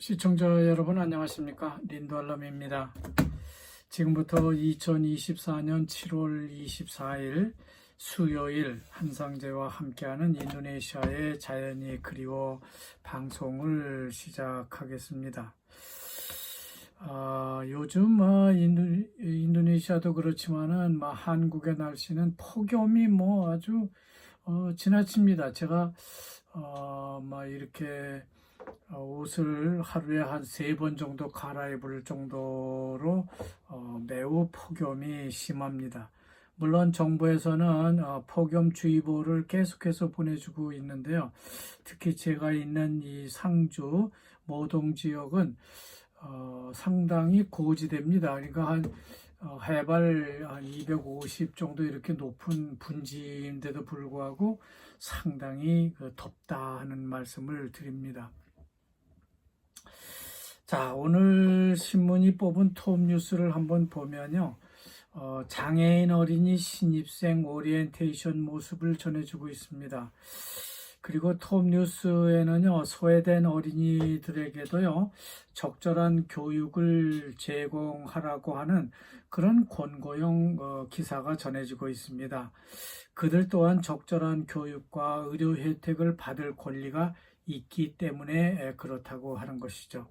시청자 여러분 안녕하십니까? 린도알람입니다. 지금부터 2024년 7월 24일 수요일 한상제와 함께하는 인도네시아의 자연이 그리워 방송을 시작하겠습니다. 요즘 인도네시아도 그렇지만은 한국의 날씨는 폭염이 아주 지나칩니다. 제가 이렇게 옷을 하루에 한 3번 정도 갈아입을 정도로 매우 폭염이 심합니다. 물론 정부에서는 폭염주의보를 계속해서 보내주고 있는데요. 특히 제가 있는 이 상주 모동 지역은 상당히 고지대입니다. 그러니까 해발 한 250 정도 이렇게 높은 분지인데도 불구하고 상당히 덥다 하는 말씀을 드립니다. 자, 오늘 신문이 뽑은 톱 뉴스를 한번 보면요. 장애인 어린이 신입생 오리엔테이션 모습을 전해주고 있습니다. 그리고 톱 뉴스에는요, 소외된 어린이들에게도요, 적절한 교육을 제공하라고 하는 그런 권고형 기사가 전해지고 있습니다. 그들 또한 적절한 교육과 의료 혜택을 받을 권리가 있기 때문에 그렇다고 하는 것이죠.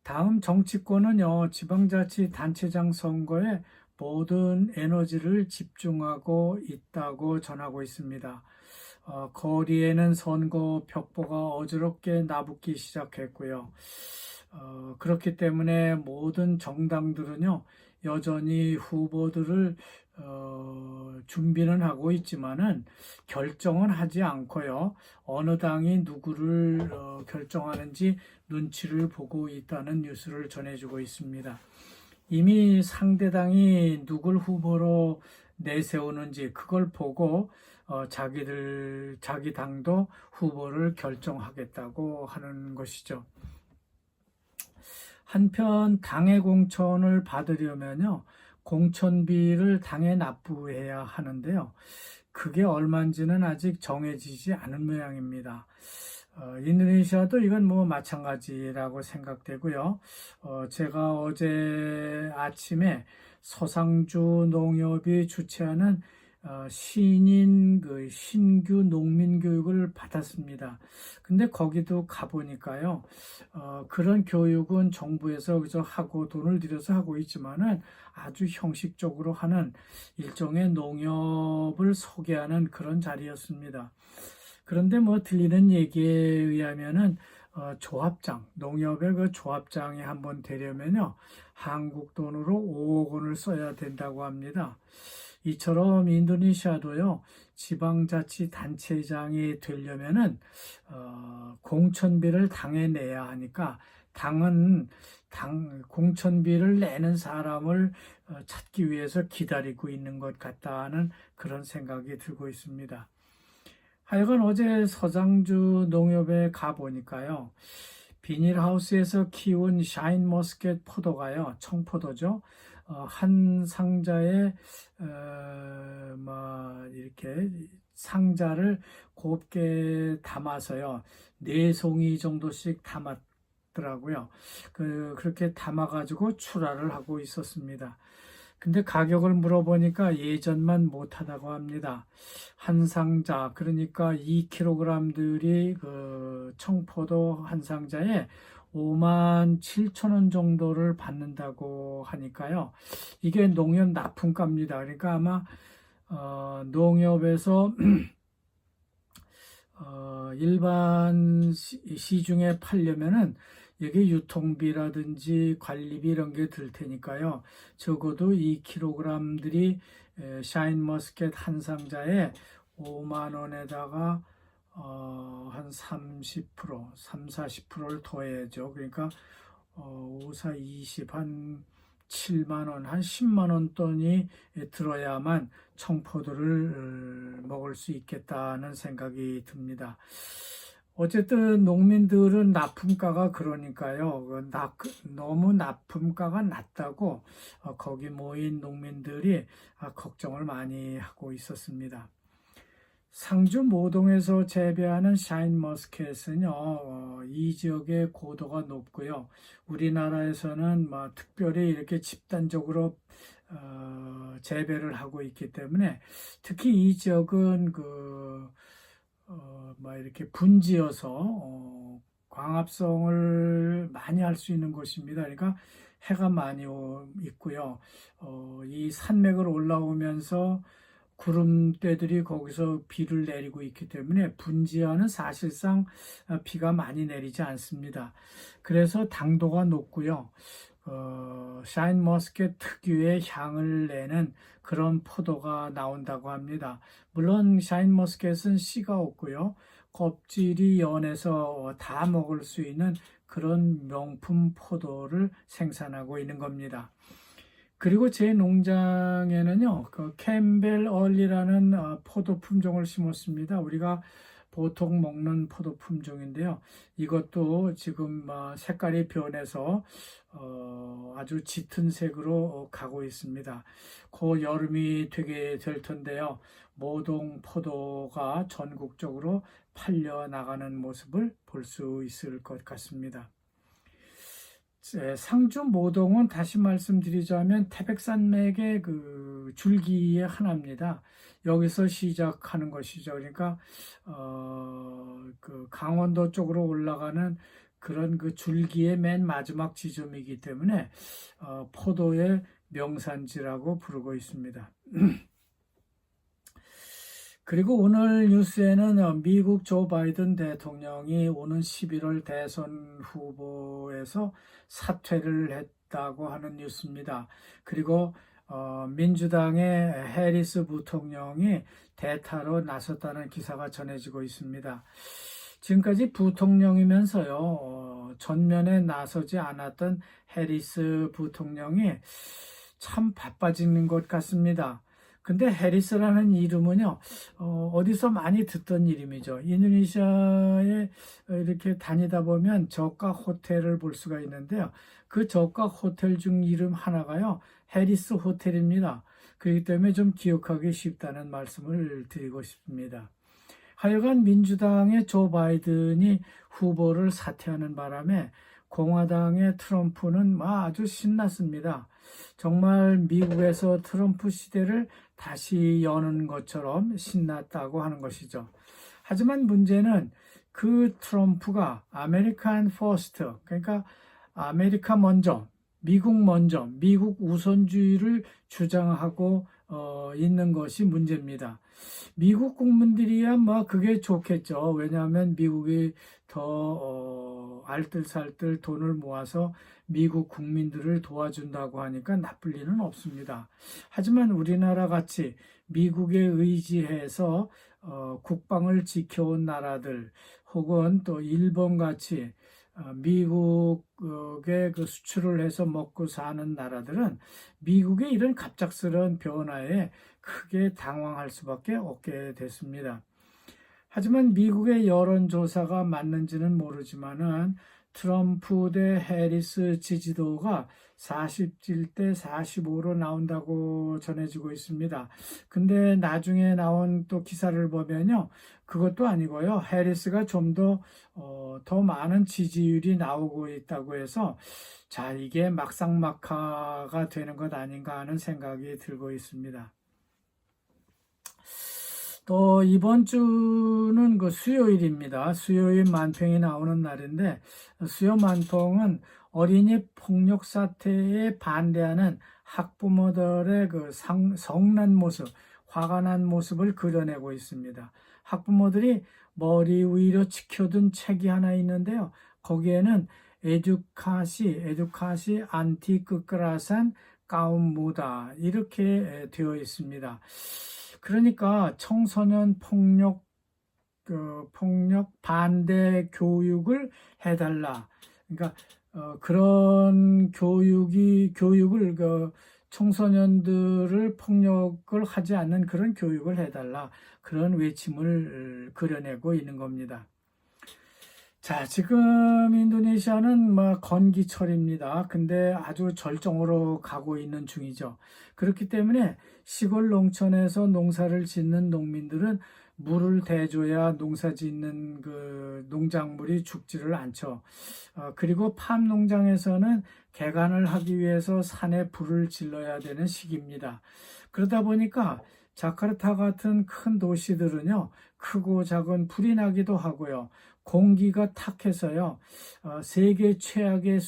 다음 정치권은요, 지방자치단체장 선거에 모든 에너지를 집중하고 있다고 전하고 있습니다. 거리에는 선거 벽보가 어지럽게 나붙기 시작했고요. 그렇기 때문에 모든 정당들은요, 여전히 후보들을 준비는 하고 있지만은 결정은 하지 않고요. 어느 당이 누구를 결정하는지 눈치를 보고 있다는 뉴스를 전해주고 있습니다. 이미 상대당이 누굴 후보로 내세우는지 그걸 보고 자기 당도 후보를 결정하겠다고 하는 것이죠. 한편 당의 공천을 받으려면요, 공천비를 당에 납부해야 하는데요. 그게 얼마인지는 아직 정해지지 않은 모양입니다. 인도네시아도 이건 마찬가지라고 생각되고요. 제가 어제 아침에 서상주 농협이 주최하는 신인 신규 농민 교육을 받았습니다. 근데 거기도 가보니까요, 그런 교육은 정부에서 그저 하고 돈을 들여서 하고 있지만은 아주 형식적으로 하는 일종의 농협을 소개하는 그런 자리였습니다. 그런데 들리는 얘기에 의하면은 조합장, 농협의 그 조합장에 한번 되려면요, 한국 돈으로 5억 원을 써야 된다고 합니다. 이처럼 인도네시아도요, 지방자치단체장이 되려면은 공천비를 당에 내야 하니까 당은 공천비를 내는 사람을 찾기 위해서 기다리고 있는 것 같다는 그런 생각이 들고 있습니다. 하여간 어제 서장주 농협에 가보니까요, 비닐하우스에서 키운 샤인머스켓 포도가요, 청포도죠. 한 상자에 이렇게 상자를 곱게 담아서요, 4송이 정도씩 담았더라고요. 그렇게 담아가지고 출하를 하고 있었습니다. 근데 가격을 물어보니까 예전만 못하다고 합니다. 한 상자, 그러니까 2kg들이 그 청포도 한 상자에 5만 7천 원 정도를 받는다고 하니까요. 이게 농협 납품가입니다. 그러니까 아마 농협에서 일반 시중에 팔려면은 여기 유통비라든지 관리비 이런 게 들 테니까요. 적어도 2kg들이 샤인머스켓 한 상자에 5만 원에다가 한 30%, 3, 40%를 더해야죠. 그러니까 5, 4, 20, 한 7만 원, 한 10만 원 돈이 들어야만 청포도를 먹을 수 있겠다는 생각이 듭니다. 어쨌든 농민들은 납품가가 그러니까요. 너무 납품가가 낮다고 거기 모인 농민들이 걱정을 많이 하고 있었습니다. 상주 모동에서 재배하는 샤인머스켓은요, 이 지역의 고도가 높고요. 우리나라에서는 특별히 이렇게 집단적으로 재배를 하고 있기 때문에 특히 이 지역은 이렇게 분지여서 광합성을 많이 할 수 있는 곳입니다. 그러니까 해가 많이 있고요. 이 산맥을 올라오면서 구름대들이 거기서 비를 내리고 있기 때문에 분지하는 사실상 비가 많이 내리지 않습니다. 그래서 당도가 높고요. 샤인머스켓 특유의 향을 내는 그런 포도가 나온다고 합니다. 물론 샤인머스켓은 씨가 없고요. 껍질이 연해서 다 먹을 수 있는 그런 명품 포도를 생산하고 있는 겁니다. 그리고 제 농장에는요, 캠벨 얼리라는 포도 품종을 심었습니다. 우리가 보통 먹는 포도 품종인데요. 이것도 지금 색깔이 변해서 아주 짙은 색으로 가고 있습니다. 곧 여름이 되게 될 텐데요. 모동 포도가 전국적으로 팔려 나가는 모습을 볼 수 있을 것 같습니다. 상주 모동은 다시 말씀드리자면 태백산맥의 그 줄기의 하나입니다. 여기서 시작하는 것이죠. 그러니까 그 강원도 쪽으로 올라가는 그런 그 줄기의 맨 마지막 지점이기 때문에 포도의 명산지라고 부르고 있습니다. 그리고 오늘 뉴스에는 미국 조 바이든 대통령이 오는 11월 대선 후보에서 사퇴를 했다고 하는 뉴스입니다. 그리고 민주당의 해리스 부통령이 대타로 나섰다는 기사가 전해지고 있습니다. 지금까지 부통령이면서요, 전면에 나서지 않았던 해리스 부통령이 참 바빠지는 것 같습니다. 근데 해리스라는 이름은요, 어디서 많이 듣던 이름이죠. 인도네시아에 이렇게 다니다 보면 저가 호텔을 볼 수가 있는데요. 그 저가 호텔 중 이름 하나가요, 해리스 호텔입니다. 그렇기 때문에 좀 기억하기 쉽다는 말씀을 드리고 싶습니다. 하여간 민주당의 조 바이든이 후보를 사퇴하는 바람에 공화당의 트럼프는 아주 신났습니다. 정말 미국에서 트럼프 시대를 다시 여는 것처럼 신났다고 하는 것이죠. 하지만 문제는 그 트럼프가 아메리칸 퍼스트, 그러니까 아메리카 먼저, 미국 우선주의를 주장하고 있는 것이 문제입니다. 미국 국민들이야 그게 좋겠죠. 왜냐하면 미국이 더 알뜰살뜰 돈을 모아서 미국 국민들을 도와준다고 하니까 나쁠 리는 없습니다. 하지만 우리나라 같이 미국에 의지해서 국방을 지켜온 나라들 혹은 또 일본 같이 미국의 그 수출을 해서 먹고 사는 나라들은 미국의 이런 갑작스러운 변화에 크게 당황할 수밖에 없게 됐습니다. 하지만 미국의 여론조사가 맞는지는 모르지만은 트럼프 대 해리스 지지도가 47대 45로 나온다고 전해지고 있습니다. 근데 나중에 나온 또 기사를 보면요. 그것도 아니고요. 해리스가 좀 더 많은 지지율이 나오고 있다고 해서 자, 이게 막상막하가 되는 것 아닌가 하는 생각이 들고 있습니다. 또 이번 주는 그 수요일입니다. 수요일 만평이 나오는 날인데 수요 만평은 어린이 폭력 사태에 반대하는 학부모들의 그 성난 모습, 화가 난 모습을 그려내고 있습니다. 학부모들이 머리 위로 치켜둔 책이 하나 있는데요. 거기에는 에듀카시 안티크크라산 까운무다 이렇게 되어 있습니다. 그러니까 청소년 폭력 반대 교육을 해달라. 그러니까 그런 교육을 청소년들을 폭력을 하지 않는 그런 교육을 해달라. 그런 외침을 그려내고 있는 겁니다. 자, 지금 인도네시아는 건기철입니다. 근데 아주 절정으로 가고 있는 중이죠. 그렇기 때문에 시골 농촌에서 농사를 짓는 농민들은 물을 대줘야 농사 짓는 그 농작물이 죽지를 않죠. 그리고 팜 농장에서는 개간을 하기 위해서 산에 불을 질러야 되는 시기입니다. 그러다 보니까 자카르타 같은 큰 도시들은요, 크고 작은 불이 나기도 하고요. 공기가 탁해서요, 세계 최악의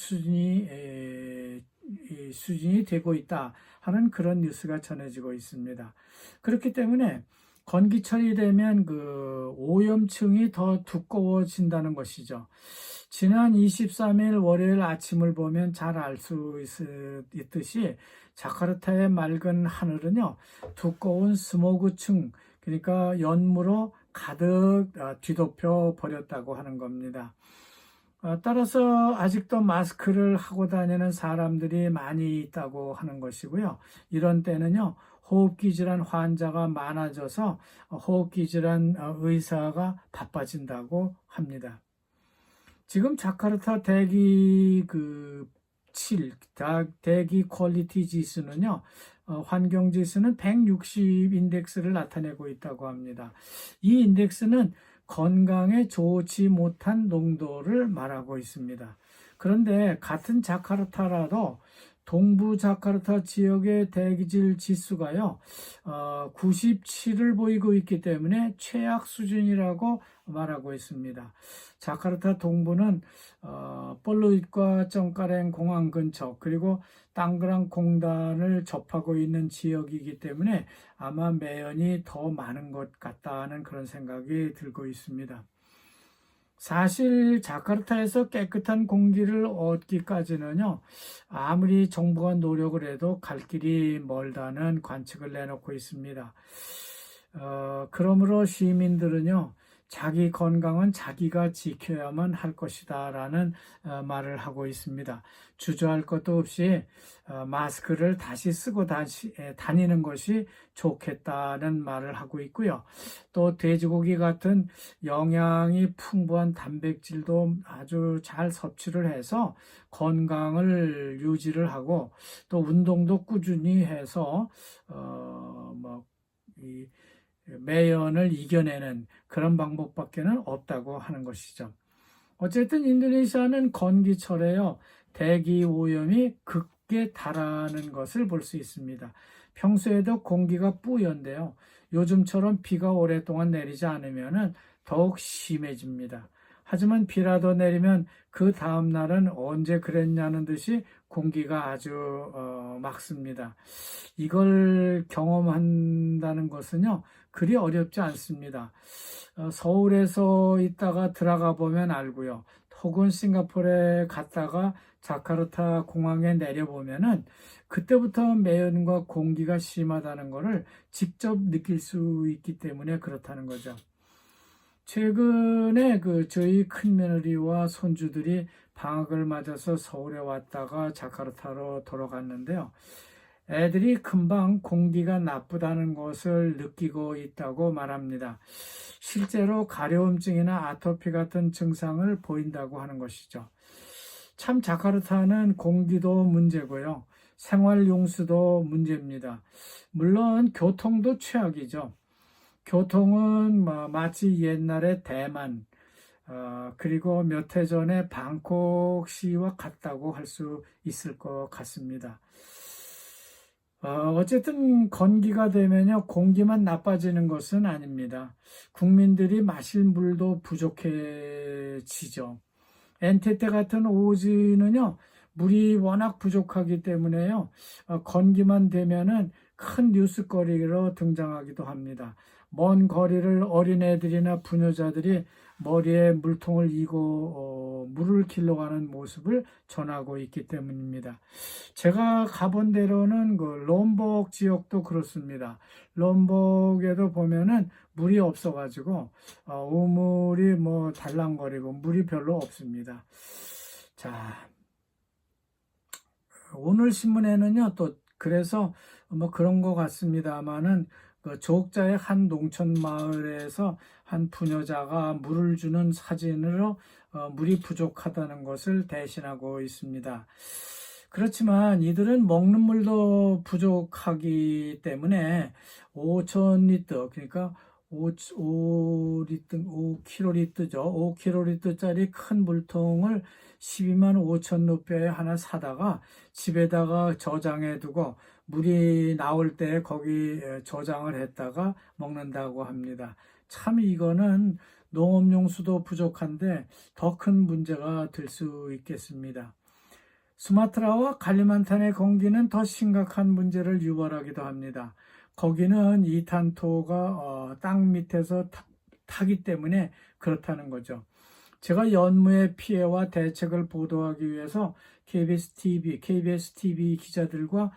수준이 되고 있다 하는 그런 뉴스가 전해지고 있습니다. 그렇기 때문에 건기철이 되면 그 오염층이 더 두꺼워진다는 것이죠. 지난 23일 월요일 아침을 보면 잘 알 수 있듯이 자카르타의 맑은 하늘은요, 두꺼운 스모그층, 그러니까 연무로 가득 뒤덮여 버렸다고 하는 겁니다. 따라서 아직도 마스크를 하고 다니는 사람들이 많이 있다고 하는 것이고요. 이런 때는요, 호흡기 질환 환자가 많아져서 호흡기 질환 의사가 바빠진다고 합니다. 지금 자카르타 대기 대기 퀄리티 지수는요, 환경 지수는 160 인덱스를 나타내고 있다고 합니다. 이 인덱스는 건강에 좋지 못한 농도를 말하고 있습니다. 그런데 같은 자카르타라도 동부 자카르타 지역의 대기질 지수가요, 97을 보이고 있기 때문에 최악 수준이라고 말하고 있습니다. 자카르타 동부는 볼루잇과 정가랭 공항 근처, 그리고 땅그랑 공단을 접하고 있는 지역이기 때문에 아마 매연이 더 많은 것 같다는 그런 생각이 들고 있습니다. 사실 자카르타에서 깨끗한 공기를 얻기까지는요, 아무리 정부가 노력을 해도 갈 길이 멀다는 관측을 내놓고 있습니다. 그러므로 시민들은요, 자기 건강은 자기가 지켜야만 할 것이다 라는 말을 하고 있습니다. 주저할 것도 없이 마스크를 다시 쓰고 다니는 것이 좋겠다는 말을 하고 있고요. 또 돼지고기 같은 영양이 풍부한 단백질도 아주 잘 섭취를 해서 건강을 유지를 하고 또 운동도 꾸준히 해서 매연을 이겨내는 그런 방법밖에는 없다고 하는 것이죠. 어쨌든 인도네시아는 건기철에요, 대기 오염이 극에 달하는 것을 볼 수 있습니다. 평소에도 공기가 뿌연데요, 요즘처럼 비가 오랫동안 내리지 않으면 더욱 심해집니다. 하지만 비라도 내리면 그 다음 날은 언제 그랬냐는 듯이 공기가 아주 맑습니다. 이걸 경험한다는 것은요, 그리 어렵지 않습니다. 서울에서 있다가 들어가 보면 알고요. 혹은 싱가포르에 갔다가 자카르타 공항에 내려보면은 그때부터 매연과 공기가 심하다는 것을 직접 느낄 수 있기 때문에 그렇다는 거죠. 최근에 저희 큰며느리와 손주들이 방학을 맞아서 서울에 왔다가 자카르타로 돌아갔는데요. 애들이 금방 공기가 나쁘다는 것을 느끼고 있다고 말합니다. 실제로 가려움증이나 아토피 같은 증상을 보인다고 하는 것이죠. 참 자카르타는 공기도 문제고요. 생활용수도 문제입니다. 물론 교통도 최악이죠. 교통은 마치 옛날의 대만, 그리고 몇 해 전에 방콕시와 같다고 할 수 있을 것 같습니다. 어쨌든 건기가 되면요, 공기만 나빠지는 것은 아닙니다. 국민들이 마실 물도 부족해지죠. 엔테테 같은 오지는요, 물이 워낙 부족하기 때문에요, 건기만 되면은 큰 뉴스거리로 등장하기도 합니다. 먼 거리를 어린애들이나 부녀자들이 머리에 물통을 이고 물을 길러 가는 모습을 전하고 있기 때문입니다. 제가 가본 데로는 롬복 지역도 그렇습니다. 롬복에도 보면은 물이 없어가지고 우물이 달랑거리고 물이 별로 없습니다. 자, 오늘 신문에는요, 또 그래서 그런 것 같습니다만은 조옥자의 한 농촌 마을에서 한 부녀자가 물을 주는 사진으로 물이 부족하다는 것을 대신하고 있습니다. 그렇지만 이들은 먹는 물도 부족하기 때문에 5,000리터, 그러니까 5kg죠. 5kg짜리 큰 물통을 12만 5천 루피아에 하나 사다가 집에다가 저장해 두고 물이 나올 때 거기 저장을 했다가 먹는다고 합니다. 참 이거는 농업용수도 부족한데 더 큰 문제가 될 수 있겠습니다. 수마트라와 칼리만탄의 공기는 더 심각한 문제를 유발하기도 합니다. 거기는 이탄토가 땅 밑에서 타기 때문에 그렇다는 거죠. 제가 연무의 피해와 대책을 보도하기 위해서 KBS TV 기자들과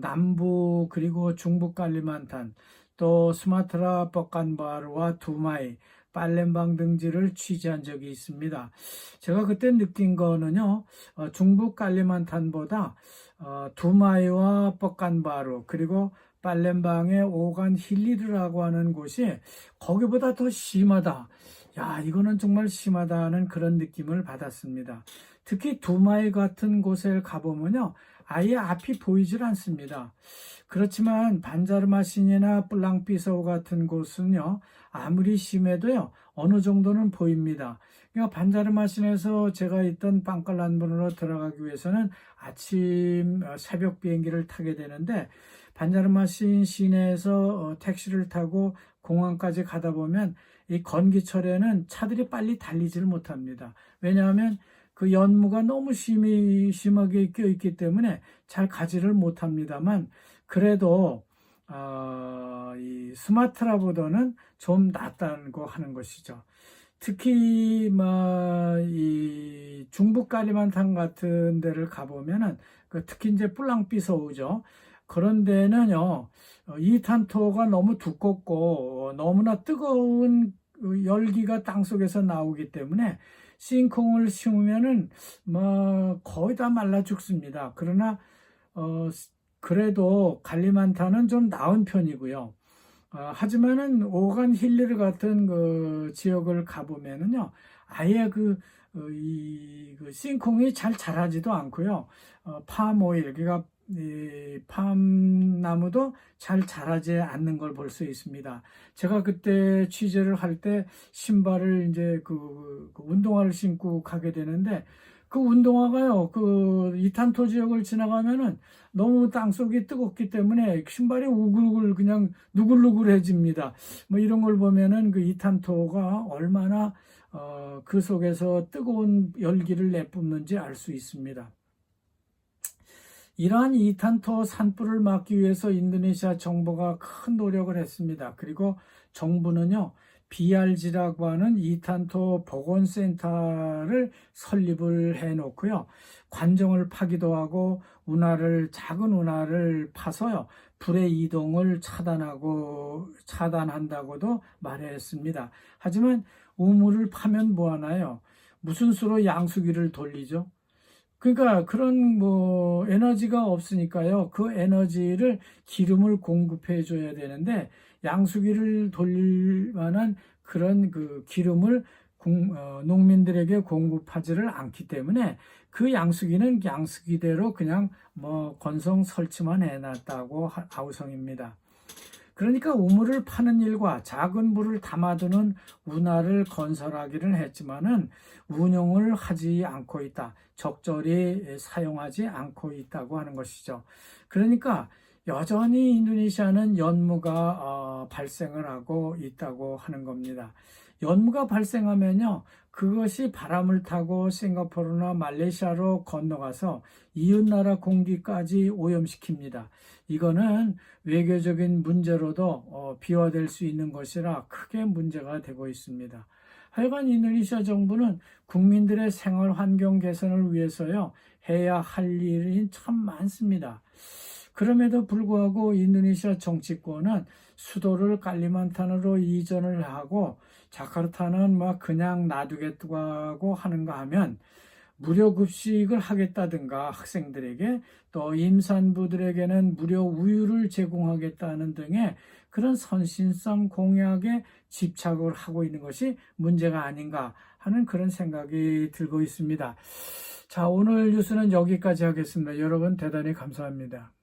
남부 그리고 중부 칼리만탄 또 수마트라 버간바르와 두마이 팔렘방 등지를 취재한 적이 있습니다. 제가 그때 느낀 거는요, 중부 칼리만탄보다 두마이와 버간바르 그리고 팔렘방의 오간 힐리르라고 하는 곳이 거기보다 더 심하다. 야, 이거는 정말 심하다는 그런 느낌을 받았습니다. 특히 두마이 같은 곳에 가보면요, 아예 앞이 보이질 않습니다. 그렇지만 반자르마신이나 플랑피서우 같은 곳은요, 아무리 심해도요, 어느 정도는 보입니다. 그러니까 반자르마신에서 제가 있던 빵칼란문으로 들어가기 위해서는 아침 새벽 비행기를 타게 되는데, 반자르마신 시내에서 택시를 타고 공항까지 가다 보면 이 건기철에는 차들이 빨리 달리지를 못합니다. 왜냐하면 그 연무가 너무 심하게 껴있기 때문에 잘 가지를 못합니다만 그래도 이 수마트라보다는 좀 낫다고 하는 것이죠. 특히 이 중부 칼리만탄 같은 데를 가보면은 특히 이제 플랑비서우죠. 그런 데는요, 이탄토가 너무 두껍고 너무나 뜨거운 열기가 땅속에서 나오기 때문에 싱콩을 심으면은 거의 다 말라 죽습니다. 그러나 그래도 칼리만탄은 좀 나은 편이고요. 하지만은 오간 힐리르 같은 그 지역을 가보면은요, 아예 이 싱콩이 잘 자라지도 않고요. 팜오일, 그러니까 이 팜나무도 잘 자라지 않는 걸 볼 수 있습니다. 제가 그때 취재를 할 때 신발을 이제 그 운동화를 신고 가게 되는데 그 운동화가요, 이탄토 지역을 지나가면은 너무 땅속이 뜨겁기 때문에 신발이 우글우글 그냥 누글누글해집니다. 이런 걸 보면은 그 이탄토가 얼마나 그 속에서 뜨거운 열기를 내뿜는지 알 수 있습니다. 이러한 이탄토 산불을 막기 위해서 인도네시아 정부가 큰 노력을 했습니다. 그리고 정부는요, BRG라고 하는 이탄토 보건센터를 설립을 해놓고요, 관정을 파기도 하고 작은 운하를 파서요, 불의 이동을 차단한다고도 말했습니다. 하지만 우물을 파면 뭐하나요? 무슨 수로 양수기를 돌리죠? 그러니까 그런 에너지가 없으니까요. 그 에너지를 기름을 공급해 줘야 되는데 양수기를 돌릴 만한 그런 그 기름을 농민들에게 공급하지를 않기 때문에 그 양수기는 양수기대로 그냥 건성 설치만 해놨다고 아우성입니다. 그러니까 우물을 파는 일과 작은 물을 담아두는 운하를 건설하기는 했지만은 운영을 하지 않고 있다. 적절히 사용하지 않고 있다고 하는 것이죠. 그러니까 여전히 인도네시아는 연무가 발생을 하고 있다고 하는 겁니다. 연무가 발생하면요, 그것이 바람을 타고 싱가포르나 말레이시아로 건너가서 이웃나라 공기까지 오염시킵니다. 이거는 외교적인 문제로도 비화될 수 있는 것이라 크게 문제가 되고 있습니다. 하여간 인도네시아 정부는 국민들의 생활 환경 개선을 위해서요, 해야 할 일이 참 많습니다. 그럼에도 불구하고 인도네시아 정치권은 수도를 칼리만탄으로 이전을 하고 자카르타는 그냥 놔두겠다고 하는가 하면 무료 급식을 하겠다든가 학생들에게 또 임산부들에게는 무료 우유를 제공하겠다는 등의 그런 선신성 공약에 집착을 하고 있는 것이 문제가 아닌가 하는 그런 생각이 들고 있습니다. 자, 오늘 뉴스는 여기까지 하겠습니다. 여러분 대단히 감사합니다.